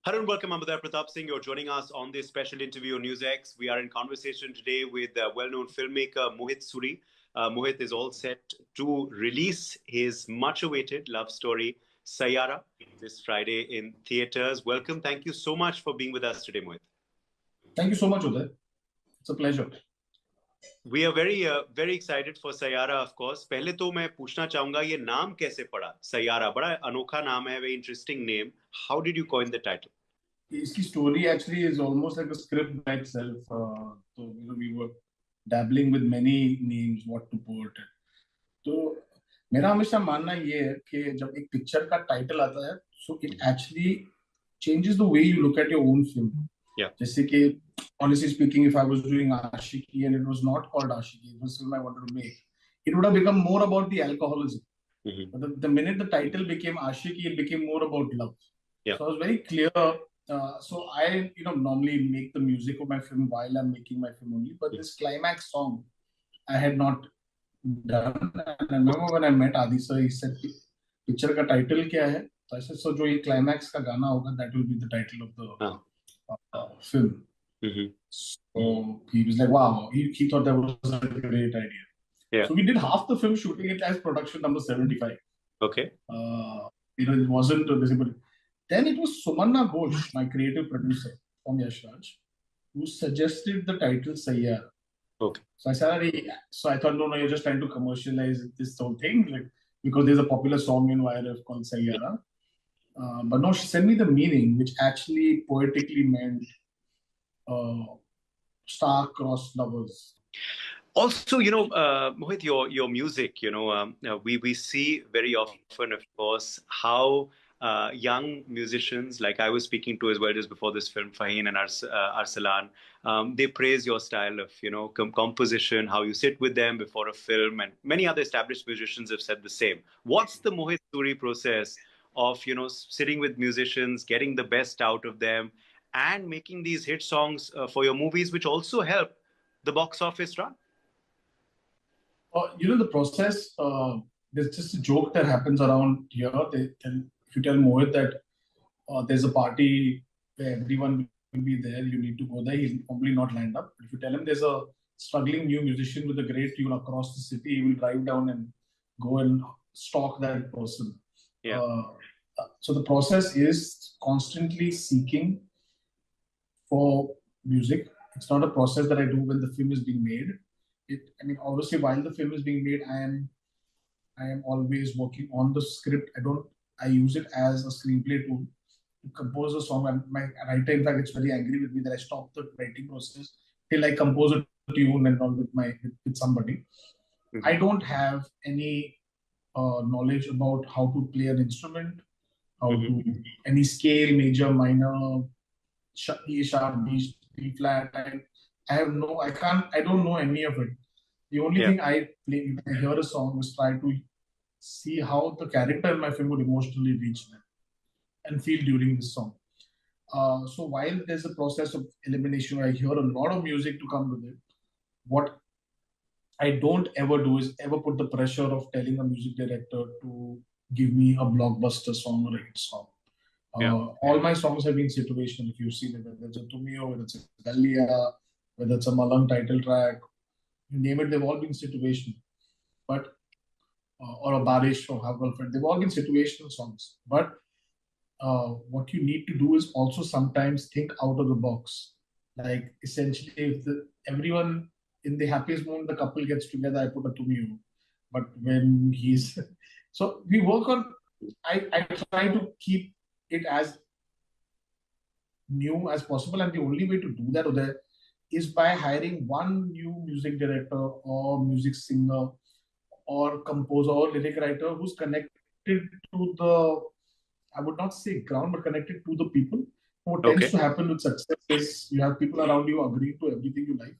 Hello and welcome. I'm Pratap Singh. You're joining us on this special interview on Newsx. We are in conversation today with well-known filmmaker Mohit Suri. Mohit is all set to release his much-awaited love story, Saiyaara, this Friday in theatres. Welcome. Thank you so much for being with us today, Mohit. Thank you so much, Uday. It's a pleasure. We are very excited for Saiyaara, of course. पहले तो मैं पूछना चाहूँगा ये नाम कैसे पड़ा? Saiyaara, बड़ा अनोखा नाम है, very interesting name. How did you coin the title? इसकी story actually is almost like a script by itself. So we were dabbling with many names, what to put. तो मेरा हमेशा मानना ये है कि जब एक पिक्चर का टाइटल आता है, so it actually changes the way you look at your own film. Yeah. जैसे कि honestly speaking, if I was doing Ashiki and it was not called Ashiki, it was a film I wanted to make, it would have become more about the alcoholism. Mm-hmm. But the minute the title became Ashiki, it became more about love. Yeah. So I was very clear. So I, normally make the music of my film while I'm making my film only. But this climax song, I had not done. And I remember when I met Adi sir, he said, "Picture ka title kya hai?" So I said, "So jo ye climax ka gana hoga, that will be the title of the film." Mm-hmm. So he was like, "Wow!" He thought that was a great idea. Yeah. So we did half the film shooting it as production number 75. Okay. It wasn't visible. Then it was Sumanna Ghosh, my creative producer from Yash Raj, who suggested the title Saiyaara. Okay. So I said, so I thought, no, you're just trying to commercialize this whole thing, like because there's a popular song in YRF called Saiyaara. But no, she sent me the meaning, which actually poetically meant star-crossed lovers. Also, Mohit, your music, we see very often, of course, how young musicians, like I was speaking to as well just before this film, Faheen and Arsalan, they praise your style of, composition, how you sit with them before a film, and many other established musicians have said the same. What's the Mohit Suri process of, sitting with musicians, getting the best out of them, and making these hit songs for your movies, which also help the box office run? The process, there's just a joke that happens around here. If you tell Mohit that there's a party where everyone will be there, you need to go there, he's probably not lined up. But if you tell him there's a struggling new musician with a great tune across the city, he will drive down and go and stalk that person. Yeah. So the process is constantly seeking for music. It's not a process that I do when the film is being made. Obviously, while the film is being made, I am always working on the script. I use it as a screenplay tool to compose a song. And my writer, in fact, gets very angry with me that I stop the writing process till I compose a tune and all with somebody. Mm-hmm. I don't have any knowledge about how to play an instrument, how to any scale, major, minor, E sharp, B flat. I don't know any of it. The only thing I play when I hear a song is try to see how the character in my film would emotionally reach them and feel during this song. So while there's a process of elimination, I hear a lot of music to come with it. What I don't ever do is ever put the pressure of telling a music director to give me a blockbuster song or a hit song. All my songs have been situational. If you've seen it, whether it's a Tumio, whether it's a Gallia, whether it's a Malang title track, you name it, they've all been situational. But or a Barish or Have Girlfriend, they've all been situational songs. But what you need to do is also sometimes think out of the box. Like essentially, if everyone in the happiest moment, the couple gets together, I put a Tumio. But when he's so we work on. I try to keep it as new as possible, and the only way to do that, Uday, is by hiring one new music director or music singer or composer or lyric writer who's connected to the, I would not say ground, but connected to the people. What tends to happen with success is you have people around you agreeing to everything you like.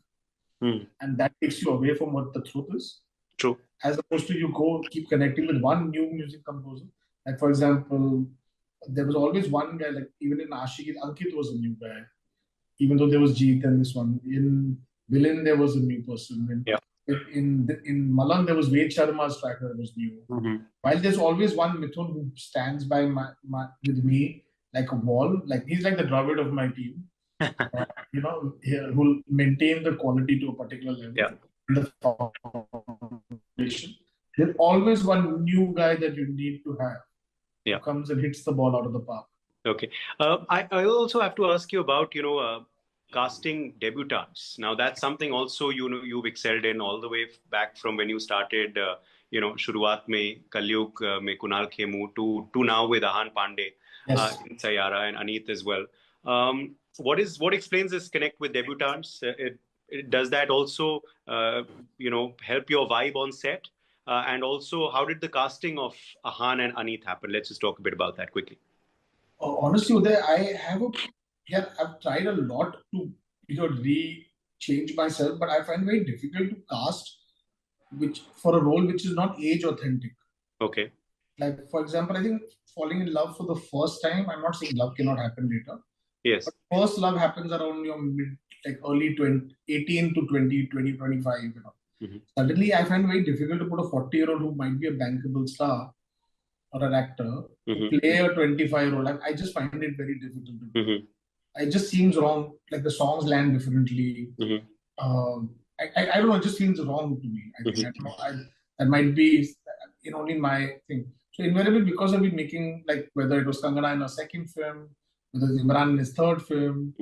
And that takes you away from what the truth is. True. As opposed to you keep connecting with one new music composer. Like for example, there was always one guy, like even in Ashiki, Ankit was a new guy. Even though there was Jeet and this one. In Villain, there was a new person. In Malang, there was Ved Sharma's tracker that was new. While there's always one Mithun who stands by with me like a wall. Like he's like the Dravid of my team. Who'll maintain the quality to a particular level. Yeah. In the foundation, there's always one new guy that you need to have. Yeah. Who comes and hits the ball out of the park. Okay. I also have to ask you about, casting debutants. Now that's something also, you've excelled in all the way back from when you started, Shuruaat mein, Kalyug mein Kunal Khemu to now with Ahaan Panday, Yes. in Saiyaara and Aneet as well. What explains this connect with debutants? Does that also, help your vibe on set? And also, how did the casting of Ahaan and Aneet happen? Let's just talk a bit about that quickly. Honestly, Uday, I've tried a lot to change myself, but I find very difficult to cast for a role which is not age authentic. Okay. Like for example, I think falling in love for the first time. I'm not saying love cannot happen later. Yes. But first love happens around your early 18 to 20, 25. Mm-hmm. Suddenly, I find very difficult to put a 40-year-old who might be a bankable star or an actor to play a 25-year-old. I just find it very difficult to do. Mm-hmm. It just seems wrong. Like the songs land differently. Mm-hmm. I don't know. It just seems wrong to me. I think that might be only my thing. So invariably, because I've been making whether it was Kangana in her second film, whether it was Imran in his third film,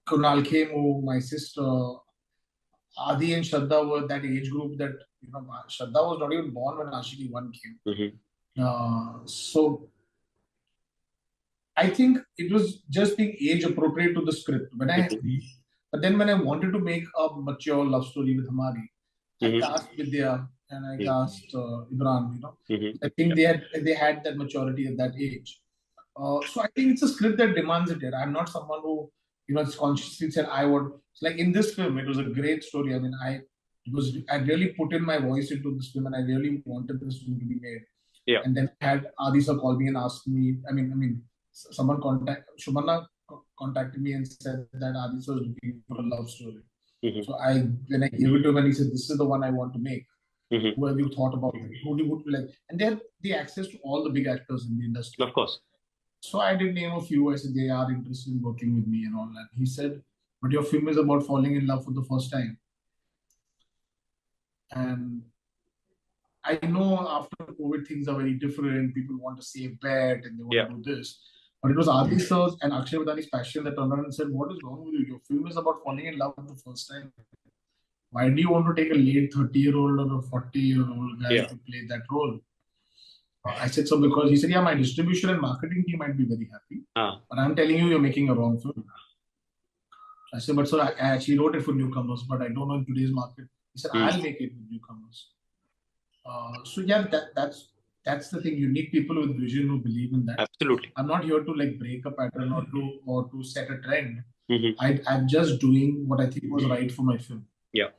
Kunal Khemu, my sister, Adi and Shraddha were that age group that Shraddha was not even born when Ashiki 1 came. Mm-hmm. So I think it was just being age appropriate to the script. But then when I wanted to make a mature love story with Hamari, I cast Vidya and I cast Imran. I think they had that maturity at that age. So I think it's a script that demands it. I'm not someone who it's consciously said I would. Like in this film, it was a great story. I mean, I really put in my voice into this film, and I really wanted this film to be made. Yeah. And then I had Adi sir call me and ask me. Someone Shubhana contacted me and said that Adi sir was looking for a love story. Mm-hmm. So when I gave it to him, and he said, "This is the one I want to make." Mm-hmm. Who have you thought about it? Who do you would like? And they have the access to all the big actors in the industry. Of course. So I did name a few. I said they are interested in working with me and all that. He said, "But your film is about falling in love for the first time." And I know after COVID things are very different. People want to save bet and they want to do this. But it was Adi sir's and Akshay Badani's passion that turned around and said, "What is wrong with you? Your film is about falling in love for the first time. Why do you want to take a late 30-year-old or a 40-year-old guy to play that role?" I said, so because he said, "Yeah, my distribution and marketing team might be very happy. But I'm telling you, you're making a wrong film." I said, "But sir, I actually wrote it for newcomers, but I don't know in today's market." He said, "I'll make it with newcomers." So yeah, that's the thing. You need people with vision who believe in that. Absolutely. I'm not here to break a pattern or to set a trend. Mm-hmm. I'm just doing what I think was right for my film. Yeah.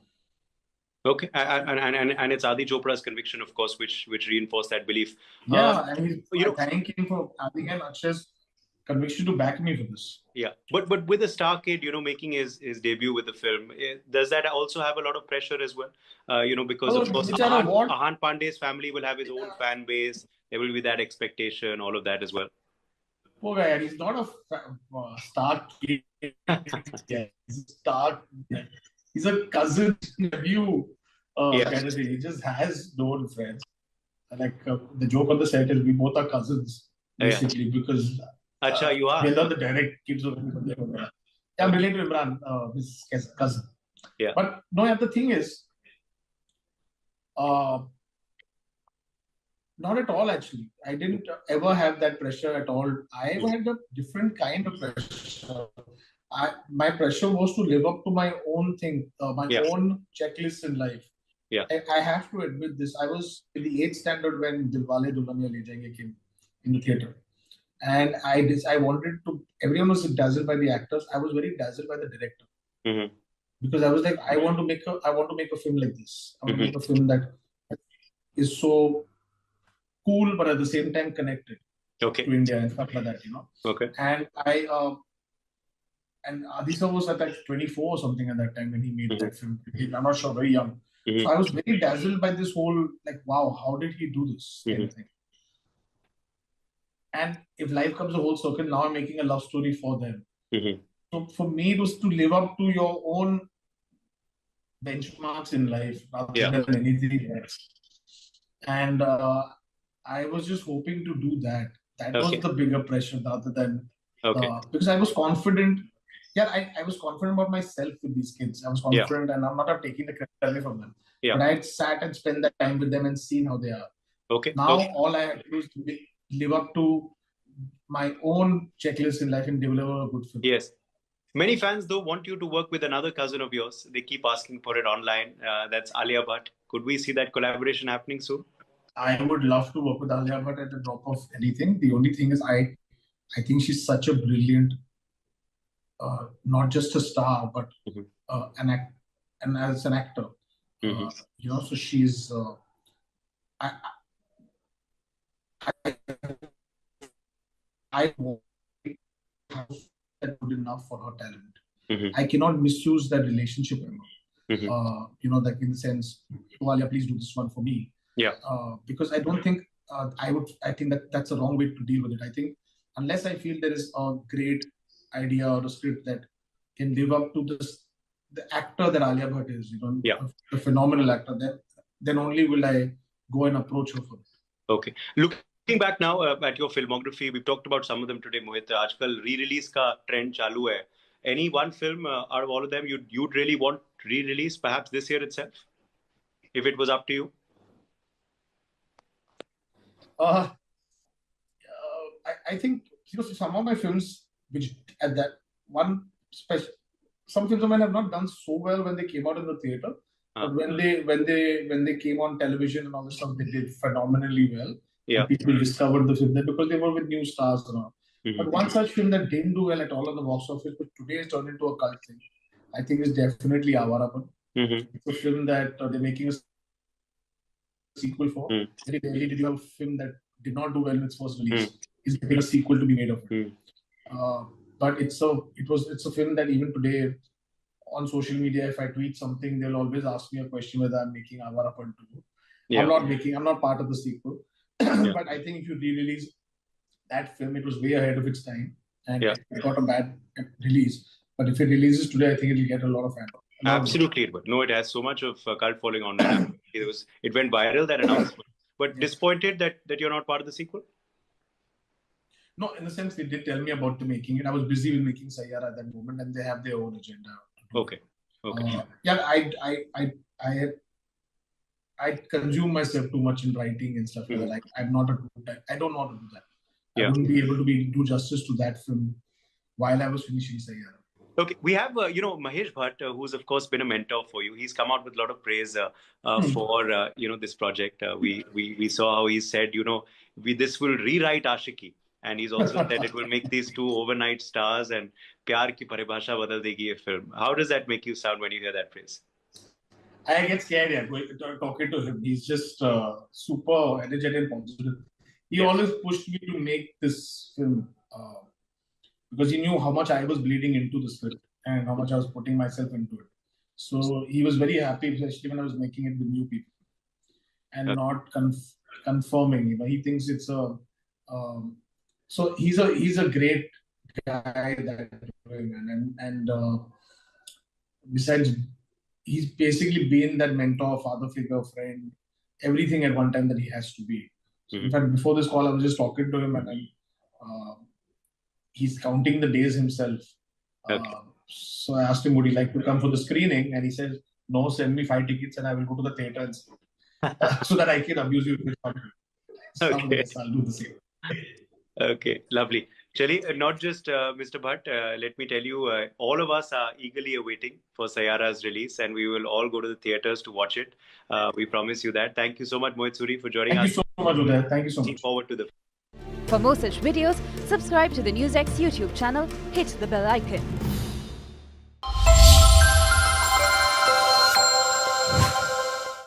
Okay, and it's Adi Chopra's conviction, of course, which reinforced that belief. Yeah, and I thank him for Adi and Akshay's conviction to back me for this. Yeah, but with a star kid, making his debut with the film, does that also have a lot of pressure as well? Because of course, Ahaan Panday's family will have his own fan base. There will be that expectation, all of that as well. Poor guy, he's not a star kid. He's a cousin nephew kind of thing. He just has known friends. The joke on the set is we both are cousins, basically, because you are. We are the direct kids of everybody. I'm related to Imran, his cousin. Yeah. But no, the thing is, not at all actually. I didn't ever have that pressure at all. I had a different kind of pressure. My pressure was to live up to my own thing, my own checklist in life. Yeah. I have to admit this. I was in the 8th standard when Dilwale Dulhaniya Le Jayenge came in the theatre. And I wanted to, everyone was dazzled by the actors. I was very dazzled by the director. Mm-hmm. Because I was like, I want to make a film like this. I want to make a film that is so cool, but at the same time connected to India and stuff like that, Okay. And and Adi sir was at 24 or something at that time when he made that film. I'm not sure, very young. So I was very dazzled by this whole, wow, how did he do this kind of thing? And if life comes a whole circle, now I'm making a love story for them. Mm-hmm. So for me, it was to live up to your own benchmarks in life rather than anything else. And I was just hoping to do that. That was the bigger pressure rather than because I was confident. Yeah, I was confident about myself with these kids. I was confident, and I'm not taking the credit away from them. But I had sat and spent that time with them and seen how they are. Now all I have to do is to live up to my own checklist in life and deliver a good film. Yes. Many fans, though, want you to work with another cousin of yours. They keep asking for it online. That's Alia Bhatt. Could we see that collaboration happening soon? I would love to work with Alia Bhatt at the drop of anything. The only thing is, I think she's such a brilliant, not just a star, but and as an actor. So she's. I want that good enough for her talent. I cannot misuse that relationship anymore. Like in the sense, oh, Alia, please do this one for me. Because I don't think I think that's a wrong way to deal with it. I think unless I feel there is a great idea or a script that can live up to the actor that Alia Bhatt is, a phenomenal actor, then only will I go and approach her for it. Okay. Looking back now at your filmography, we've talked about some of them today, Mohit. Aajkal re-release ka trend chalu hai. Any one film out of all of them you'd really want re-release, perhaps this year itself, if it was up to you? I think some of my films, which at that one special, some films of mine have not done so well when they came out in the theater, but when they came on television and all this stuff, they did phenomenally well. People discovered the film because they were with new stars and all. But one such film that didn't do well at all on the box office, but today has turned into a cult thing, I think is definitely Ahaan Panday. It's a film that they're making a sequel for. Very rarely did you have a film that did not do well in its first release. Is getting a sequel to be made of it. But it's a film that even today on social media, if I tweet something, they'll always ask me a question whether I'm making Ahaan Panday. I'm not part of the sequel. But I think if you re-release that film, it was way ahead of its time and it got a bad release. But if it releases today, I think it'll get a lot of fans. Absolutely, but no, it has so much of cult following online. It went viral, that announcement. But disappointed that you're not part of the sequel? No, in the sense they did tell me about the making it. I was busy with making Saiyaara at that moment, and they have their own agenda. Okay. I consume myself too much in writing and stuff like that. Like, I don't know how to do that. I wouldn't be able to do justice to that film while I was finishing Saiyaara. Okay, we have Mahir Bhatt, who's of course been a mentor for you. He's come out with a lot of praise for this project. We saw how he said this will rewrite Ashiki, and he's also said it will make these two overnight stars and प्यार की परिभाषा बदल देगी ये film. How does that make you sound when you hear that praise? I get scared talking to him. He's just super energetic and positive. He always pushed me to make this film because he knew how much I was bleeding into the script and how much I was putting myself into it. So he was very happy, especially when I was making it with new people and not confirming. He thinks it's a. So he's a great guy that and besides, he's basically been that mentor, father figure, friend, everything at one time that he has to be. So in fact, before this call, I was just talking to him and he's counting the days himself. So I asked him, would he like to come for the screening? And he said, no, send me 5 tickets and I will go to the theater and see. So that I can abuse you with fun. So I'll do the same. Okay, lovely. Chali, not just Mr. Bhatt, let me tell you, all of us are eagerly awaiting for Saiyaara's release and we will all go to the theatres to watch it. We promise you that. Thank you so much, Mohit Suri, for joining us. Thank you so much, Uday. Thank you so much. Looking forward to the... For more such videos, subscribe to the Newsx YouTube channel, hit the bell icon.